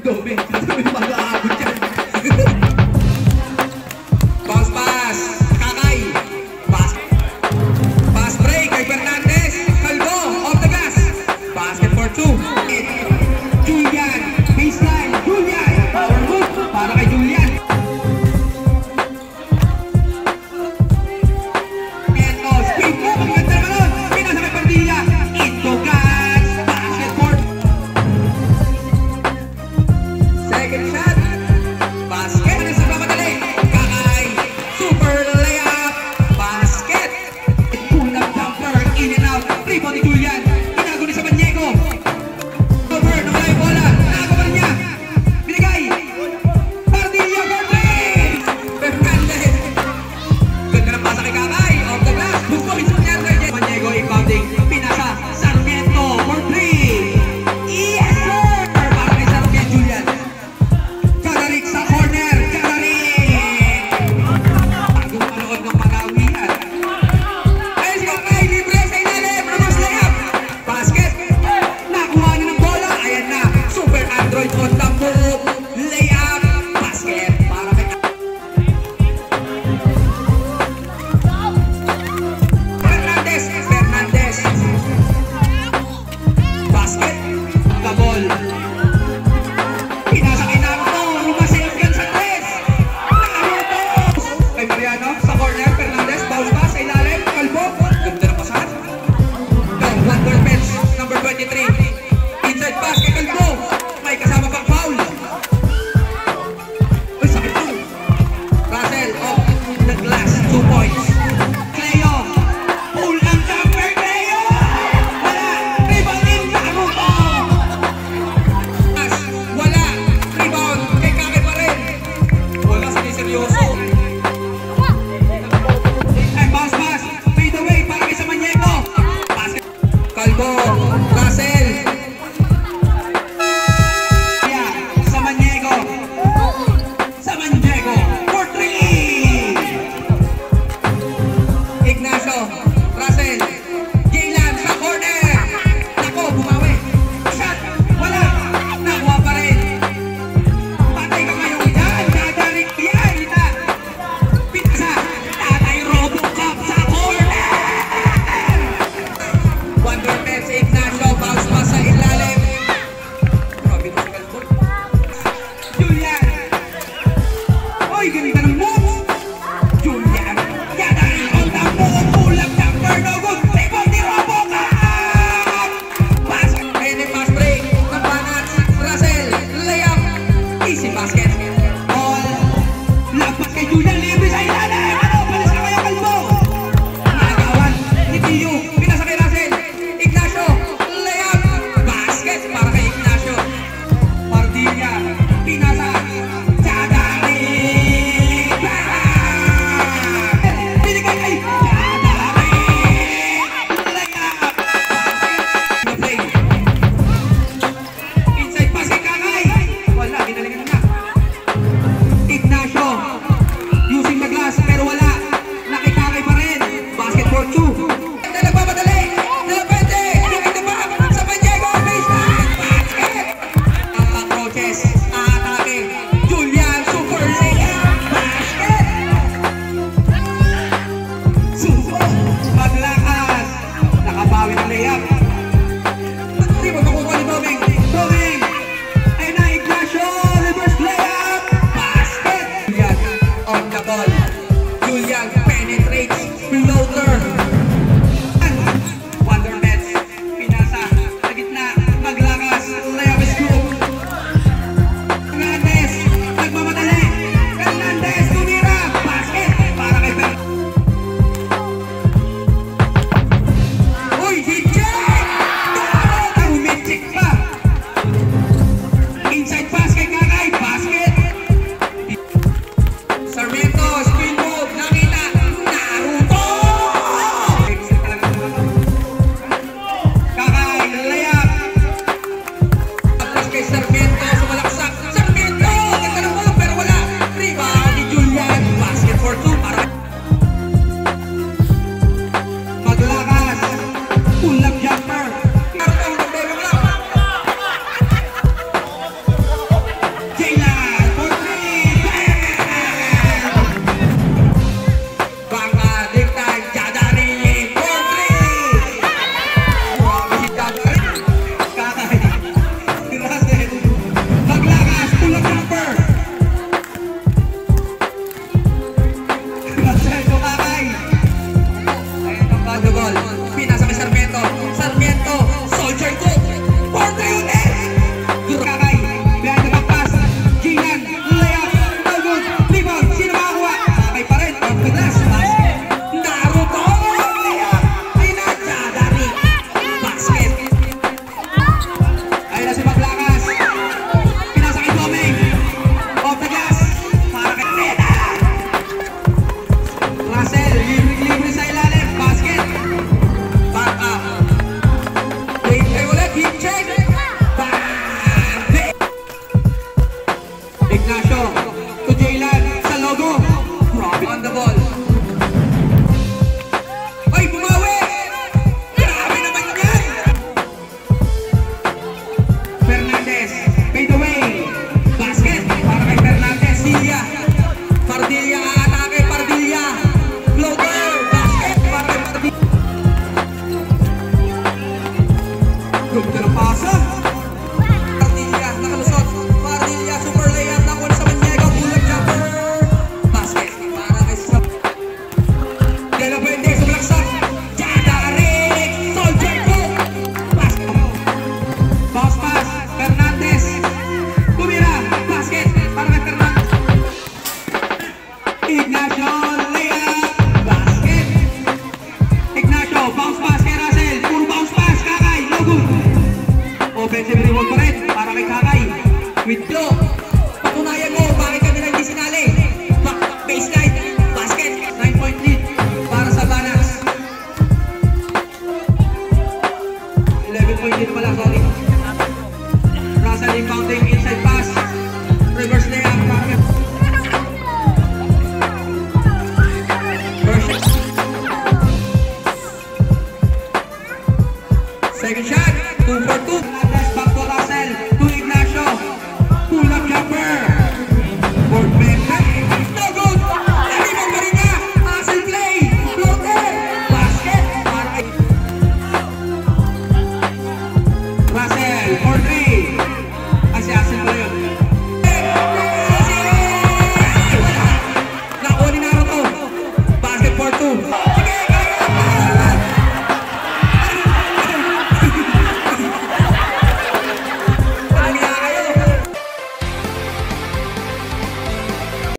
Dome, mag-aabot yan. Bounce pass, Kakay. Pass break kay Fernandez. Calvo, off the gas. Basket for two. Julian, baseline. Julian, power move para kay Julian. And speed mo, maganda naman. Pinasa kay Padilla. Into gas. Basket for second shot. Basket. Ano sa papadali? Kakay. Super layup. Basket. Pull-up jumper. In and out. Rebound ni Julian. Tinago ni sa Maniego. Over. Nawala yung bola. Tinago pa rin niya. Binigay. Padilla for three. Fernandez. Ganda ng pasa kay Kakay. Off the glass. Gusto rin sa Maniego inbounding. Pinasa. Sarmiento for three. Yes, sir! Para kay Sarmiento Julian. Kadarik sa corner. Kadarik! Bagong manood ng pag-awihan. Ayun si Kakay. Libre sa ilalim. Reverse layup. Basket. Nakuha na ng bola. Ayan na. Super Android on the move. Layup. Basket. Para kay Fernandez. Fernandez. Basket. Kabol. Pinasa kay Narto. Rumasilgan sa tres. Nakarutos. Kay Mariano sa corner. Fernandez. Bounce pass sa ilalim. Calvo. Ganda na pasahan. Wonder bench. Number 23. Inside pass kay Calvo. May kasama pang foul. Uy, sakit to. Russell off the glass. 2 points. Cleo. Pull ang jumper. Cleo. Wala. Rebound in. Nakaruto. Pass. Wala. Rebound. Kay Kakay pa rin. Wala. Seryoso. Ay, bounce pass. Fade away para kay sa Maniego. Basket. Calvo. Russell. Yeah. Sa Maniego. Sa Maniego. For three. Ignacio. Russell. Jaylan sa corner. Nako, bumawi. Shot. Wala. Nakuha pa rin. Patay ka ngayong dyan. Kadarik. Yan. Ita. Pinasa. Tatay Robocop sa corner. Wonder Pets. Ignacio. Bounce Ganda ng pasa. Pardilla, nakalusot. Pardilla, super layup. Nakuha sa Maniego. Pull-up jumper. Basket. Para kay Sab. Dela Puente sa Blackstock. Jadarik. Soldier po. Basket. Bounce pass. Fernandez. Tumira. Basket. Para kay Fernandez. Ignacio. Layup. Basket. Ignacio. Bounce pass kay Russell. Puro bounce pass. Kakay. No good. Offensive reward pa rin para kay Kakay. With Flo. Patunayan mo bakit kami na hindi sinali. Baseline. Basket. 9-point lead para sa Banags. 11-point lead pala, sorry. Russell inbounding inside pass. Reverse layup. Second shot. 2 for 2. Back to Russell. To Ignacio. Pull-up jumper. Fourth back. No good. Rebound pa rin niya. Hustle play. Floater. Basket. Para kay Russell. For 3.